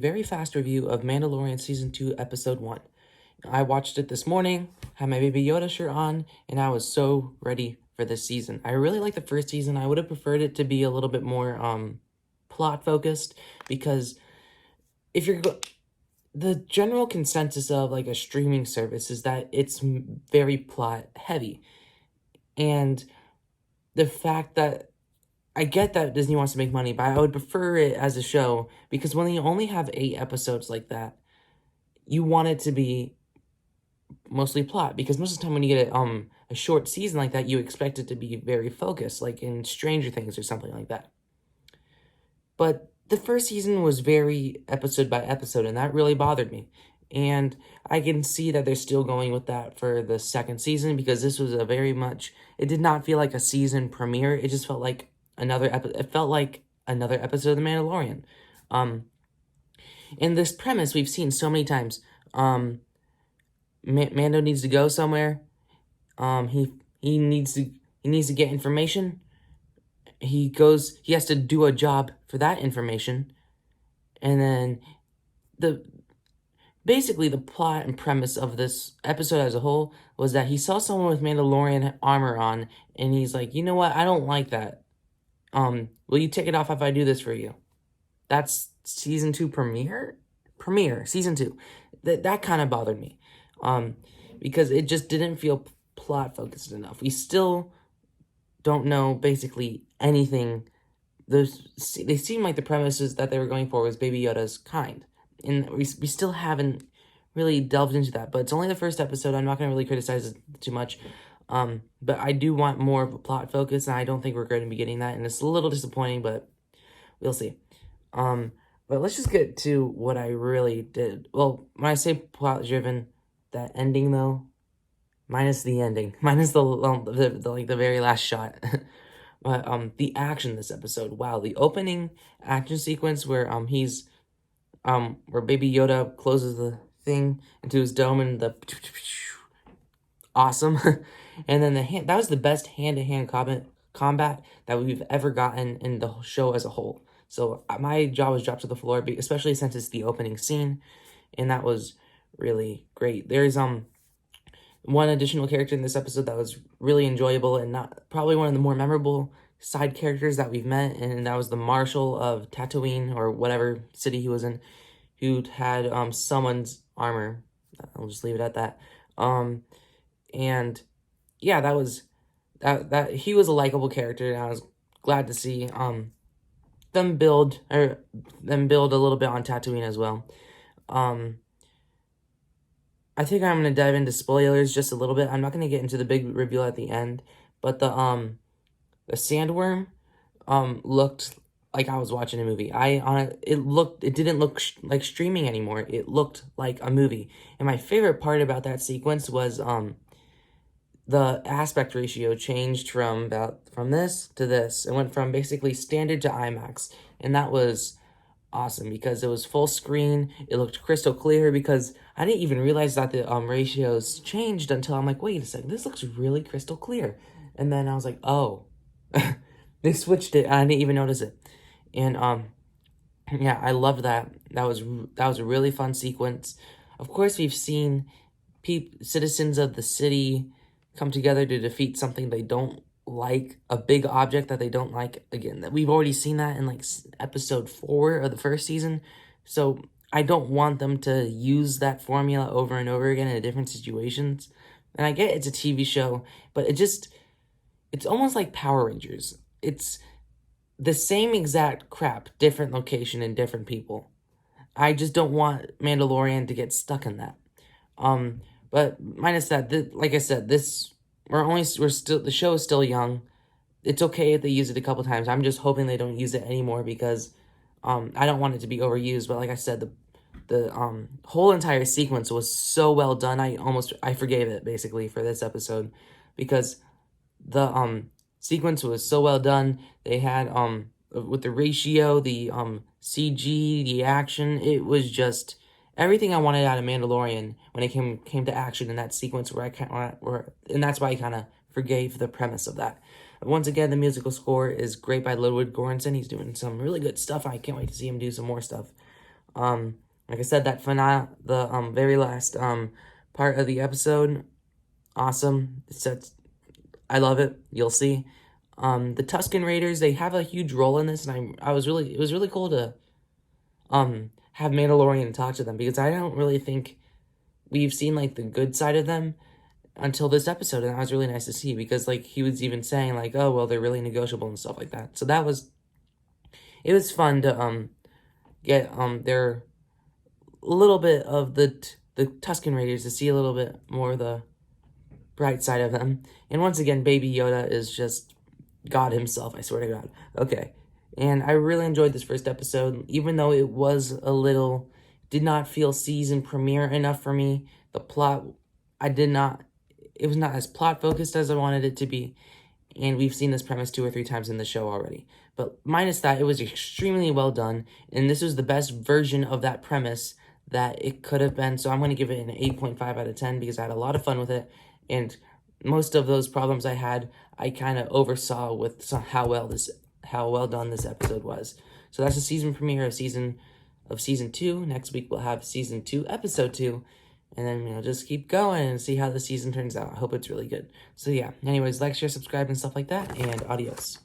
very fast review of Mandalorian Season 2, Episode 1. I watched it this morning, had my Baby Yoda shirt on, and I was so ready for this season. I really like the first season. I would have preferred it to be a little bit more plot focused, because if you're the general consensus of like a streaming service is that it's very plot heavy. And the fact that I get that Disney wants to make money, but I would prefer it as a show, because when you only have 8 episodes like that, you want it to be mostly plot, because most of the time when you get a short season like that, you expect it to be very focused, like in Stranger Things or something like that. But the first season was very episode by episode, and that really bothered me. And I can see that they're still going with that for the second season, because this was a very much, it did not feel like a season premiere. It just felt like it felt like another episode of The Mandalorian. In this premise we've seen so many times. Mando needs to go somewhere. He needs to get information. He has to do a job for that information. And then basically the plot and premise of this episode as a whole was that he saw someone with Mandalorian armor on, and he's like, you know what, I don't like that. Will you take it off if I do this for you? That's season 2 season 2. That kind of bothered me. Because it just didn't feel plot focused enough. We still don't know basically anything. They seem like the premises that they were going for was Baby Yoda's kind. And we still haven't really delved into that. But it's only the first episode. I'm not going to really criticize it too much. But I do want more of a plot focus, and I don't think we're going to be getting that. And it's a little disappointing, but we'll see. But let's just get to what I really did. Well, when I say plot-driven, that ending, though, minus the ending, minus the very last shot. But the action this episode, wow, the opening action sequence where where Baby Yoda closes the thing into his dome and the awesome. And then that was the best hand-to-hand combat that we've ever gotten in the show as a whole. So my jaw was dropped to the floor, especially since it's the opening scene, and that was really great. There's one additional character in this episode that was really enjoyable, and not probably one of the more memorable side characters that we've met, and that was the Marshal of Tatooine, or whatever city he was in, who had someone's armor. I'll just leave it at that. And yeah, that he was a likable character, and I was glad to see them build a little bit on Tatooine as well. I think I'm going to dive into spoilers just a little bit. I'm not going to get into the big reveal at the end, but the sandworm looked like I was watching a movie. It didn't look like streaming anymore. It looked like a movie. And my favorite part about that sequence was the aspect ratio changed from this to this. It went from basically standard to IMAX, and that was awesome because it was full screen. It looked crystal clear, because I didn't even realize that the ratios changed until I'm like, wait a second, this looks really crystal clear. And then I was like, oh, they switched it. I didn't even notice it. And yeah, I loved that. That was a really fun sequence. Of course, we've seen citizens of the city come together to defeat something they don't like, a big object that they don't like. Again, that we've already seen that in like episode 4 of the first season. So I don't want them to use that formula over and over again in different situations. And I get it's a TV show, but it's almost like Power Rangers. It's the same exact crap, different location and different people. I just don't want Mandalorian to get stuck in that. But minus that, like I said, the show is still young. It's okay if they use it a couple times. I'm just hoping they don't use it anymore, because I don't want it to be overused. But like I said, the whole entire sequence was so well done. I forgave it basically for this episode, because the sequence was so well done. They had with the ratio, the CG, the action, it was just everything I wanted out of Mandalorian when it came to action in that sequence, and that's why I kind of forgave the premise of that. Once again, the musical score is great by Ludwig Göransson. He's doing some really good stuff. I can't wait to see him do some more stuff. Like I said, the very last part of the episode, awesome. I love it. You'll see. The Tusken Raiders, they have a huge role in this, and it was really cool to have Mandalorian talk to them, because I don't really think we've seen like the good side of them until this episode, and that was really nice to see, because like he was even saying like, oh well, they're really negotiable and stuff like that. So it was fun to get their little bit of the Tusken Raiders, to see a little bit more of the bright side of them. And once again, Baby Yoda is just God himself, I swear to God. Okay. And I really enjoyed this first episode, even though it was did not feel season premiere enough for me. The plot, it was not as plot focused as I wanted it to be. And we've seen this premise 2 or 3 times in the show already. But minus that, it was extremely well done. And this was the best version of that premise that it could have been. So I'm going to give it an 8.5 out of 10, because I had a lot of fun with it. And most of those problems I had, I kind of oversaw with how well done this episode was. So that's the season premiere of season 2. Next week we'll have season 2, episode 2. And then, just keep going and see how the season turns out. I hope it's really good. So yeah, anyways, like, share, subscribe, and stuff like that, and adios.